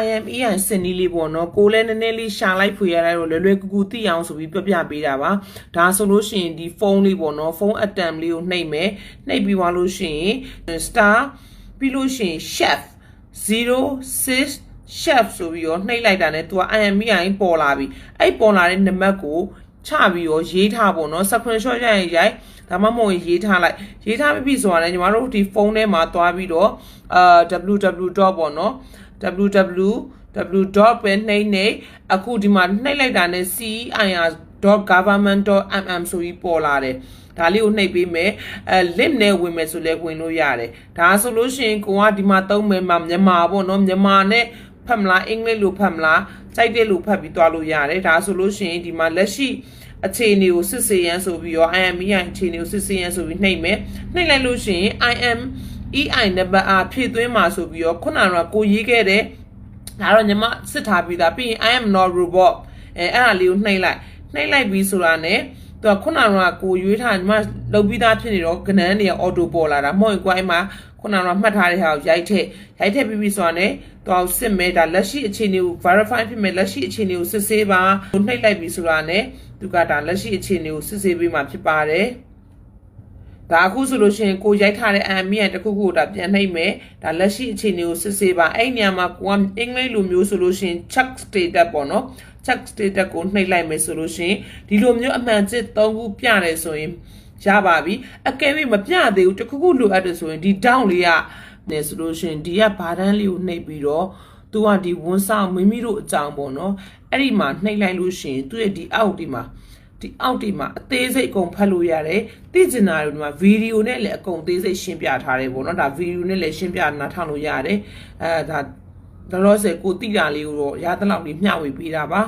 IMEI စနီလေးပေါ့နော်ကိုလည်းနည်းနည်းလေးရှာလိုက်ဖွေရလိုက်တော့လွယ်ကူကူသိအောင်ဆိုပြီးပြပေးတာပါဒါဆိုလို့ရှိရင်ဒီဖုန်းလေးပေါ့နော်ဖုန်းအတမ်လေးကိုနှိပ်မယ်နှိပ်ပြီးသွားလို့ရှိရင် star ပြီးလို့ရှိရင် chef 06 chef ဆိုပြီးတော့နှိပ်လိုက်တာနဲ့သူက IMEI ပေါ်လာပြီအဲ့ပေါ်လာတဲ့နံပါတ်ကိုချပြီးတော့ရေးထားပေါ့နော် screenshot ရရင်ရိုက်ဒါမှမဟုတ်ရေးထားလိုက်ရေးထားပြီဆိုတာလည်းညီမတို့ဒီဖုန်းထဲမှာသွားပြီးတော့www. ပေါ့နော်www. ပဲနှိပ်နေအခုဒီမှာနှိပ်လိုက်တာနဲ့ CEIR.government.mm ဆိုပြီးပေါ်လာတယ်ဒါလေးကိုနှိပ်ပေးမယ်link နဲ့ဝင်မယ်ဆိုလဲဝင်လို့ရတယ်ဒါဆိုလို့ရှိရင်ကိုကဒီမှာသုံးမယ်မှာမြန်မာပေါ့နော်မြန်မာနဲ့ဖတ်မလားအင်္ဂလိပ်လိုဖတ်မလားစိုက်တဲ့လိုဖတ်ပြီးသွားလို့ရတယ်ဒါဆိုလို့ရှိရင်ဒီမှာလက်ရှိအခြေအနေကိုစစ်ဆေးရန်ဆိုပြီးတော့ IMEI အခြေအနေကိုစစ်ဆေးရန်ဆိုပြီးနှိပ်မယ်နှိပ်လိုက်လို့ရှိရင် IMEI နံပါတ်အားဖြည့်သွင်းမှာဆိုပြီးတော့ခုနကကိုရေးခဲ့တဲ့ဒါတော့ညီမစစ်ထားပြီးသားပြီးရင် I am not robot အဲ့ဒါလေးကိုနှိပ်လိုက်ပြီးဆိုတာ ਨੇ သူကခုနကကိုရွေးထားညီမလုပ်ပြီးသားဖြစ်နေတော့ကနန်းတွေက auto ပေါ်လာတာမဟုတ်ရင်ကိုအဲ့မှာခုနကမှတ်ထားတဲ့ဟာကိုရိုက်ထည့်ပြီးဆိုတာ ਨੇ သူကစစ်မဲဒါလက်ရှိအခြေအနေကို verify ဖြစ်မယ်လက်ရှိအခြေအနေကိုစစ်ဆေးပါနှိပ်လိုက်ပြီးဆိုတာ ਨੇ သူကဒါလက်ရှိအခြေအနေကိုစစ်ဆေးပေးမှာဖြစ်ပါတယ်ဒါအခုဆိုလို့ရှိရင်ကိုရိုက်ထားတဲ့ IMEI တခုခုကိုဒါပြန်နှိပ်မယ်ဒါလက်ရှိအခြေအနေကိုစစ်ဆေးပါအဲ့နေရာမှာကိုကအင်္ဂလိပ်လိုမျိုးဆိုလို့ရှိရင် check status ပေါ့နော် check status ကိုနှိပ်လိုက်မယ်ဆိုလို့ရှိရင်ဒီလိုမျိုးအမှန်စစ်3ခုပြတယ်ဆိုရင်ရပါပြီအကယ်၍မပြသေးဘူးတခုခုလိုအပ်တယ်ဆိုရင်ဒီ down လေးကနေဆိုလို့ရှိရင်ဒီကဘာတန်းလေးကိုနှိပ်ပြီးတော့သူကဒီဝန်ဆောင်မိမိတို့အကြောင်းပေါ့နော်အဲ့ဒီမှာနှိပ်လိုက်လို့ရှိရင်သူရဲ့ဒီအောက်ဒီမှာအသေးစိတ်အကုန်ဖတ်လို့ရတယ်သိကျင်တာတွေဒီမှာဗီဒီယိုနဲ့လည်းအကုန်သေးစိတ်ရှင်းပြထားတယ်ပေါ့နော်ဒါဗီဒီယိုနဲ့လည်းရှင်းပြနားထောင်လို့ရတယ်ဒါလောလောဆယ်ကိုသိတာလေးကိုတော့ရသလောက်လေးမျှဝေပေးတာပါ